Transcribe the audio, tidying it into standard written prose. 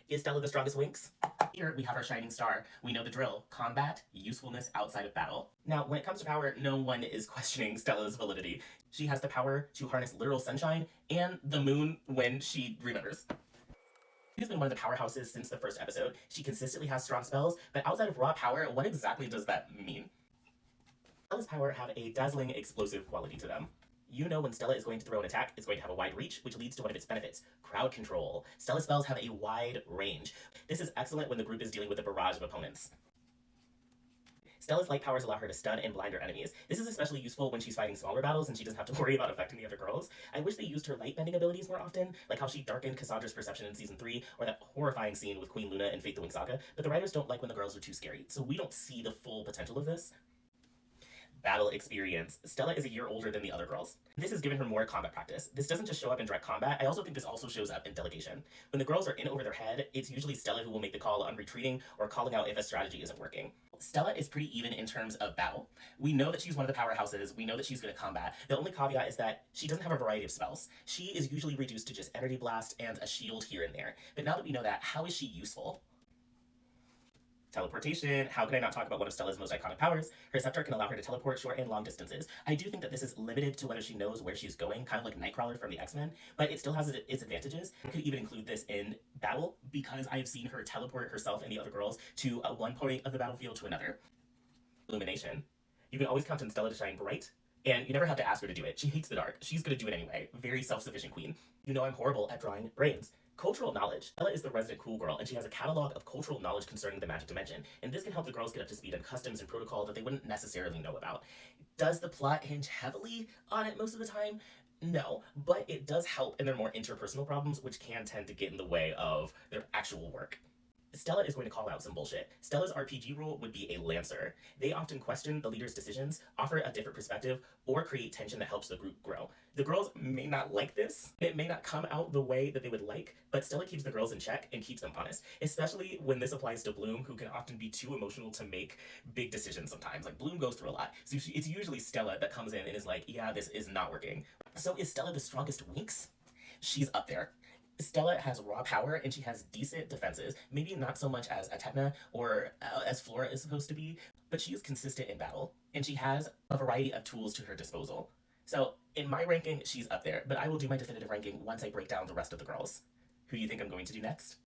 Is Stella the strongest Winx? Here we have our shining star. We know the drill. Combat, usefulness outside of battle. Now, when it comes to power, no one is questioning Stella's validity. She has the power to harness literal sunshine and the moon when she remembers. She's been one of the powerhouses since the first episode. She consistently has strong spells, but outside of raw power, what exactly does that mean? Stella's power have a dazzling, explosive quality to them. You know when Stella is going to throw an attack, it's going to have a wide reach, which leads to one of its benefits, crowd control. Stella's spells have a wide range. This is excellent when the group is dealing with a barrage of opponents. Stella's light powers allow her to stun and blind her enemies. This is especially useful when she's fighting smaller battles and she doesn't have to worry about affecting the other girls. I wish they used her light bending abilities more often, like how she darkened Cassandra's perception in season 3, or that horrifying scene with Queen Luna in Fate the Wing Saga, but the writers don't like when the girls are too scary, so we don't see the full potential of this. Battle experience. Stella is a year older than the other girls. This has given her more combat practice. This doesn't just show up in direct combat, I also think this also shows up in delegation. When the girls are in over their head, it's usually Stella who will make the call on retreating or calling out if a strategy isn't working. Stella is pretty even in terms of battle. We know that she's one of the powerhouses, we know that she's good at combat. The only caveat is that she doesn't have a variety of spells. She is usually reduced to just energy blast and a shield here and there. But now that we know that, how is she useful? Teleportation. How can I not talk about one of Stella's most iconic powers? Her scepter can allow her to teleport short and long distances. I do think that this is limited to whether she knows where she's going, kind of like Nightcrawler from the X-Men, but it still has its advantages. I could even include this in battle because I have seen her teleport herself and the other girls to one point of the battlefield to another. Illumination. You can always count on Stella to shine bright, and you never have to ask her to do it. She hates the dark. She's gonna do it anyway. Very self-sufficient queen. You know I'm horrible at drawing brains. Cultural knowledge. Stella is the resident cool girl, and she has a catalog of cultural knowledge concerning the magic dimension, and this can help the girls get up to speed on customs and protocol that they wouldn't necessarily know about. Does the plot hinge heavily on it most of the time? No, but it does help in their more interpersonal problems, which can tend to get in the way of their actual work. Stella is going to call out some bullshit. Stella's RPG rule would be a Lancer. They often question the leader's decisions, offer a different perspective, or create tension that helps the group grow. The girls may not like this. It may not come out the way that they would like, but Stella keeps the girls in check and keeps them honest, especially when this applies to Bloom, who can often be too emotional to make big decisions sometimes. Like, Bloom goes through a lot, so it's usually Stella that comes in and is like, yeah, this is not working. So is Stella the strongest Winx? She's up there. Stella has raw power and she has decent defenses, maybe not so much as Atetna or as Flora is supposed to be, but she is consistent in battle and she has a variety of tools to her disposal. So in my ranking, she's up there, but I will do my definitive ranking once I break down the rest of the girls. Who do you think I'm going to do next?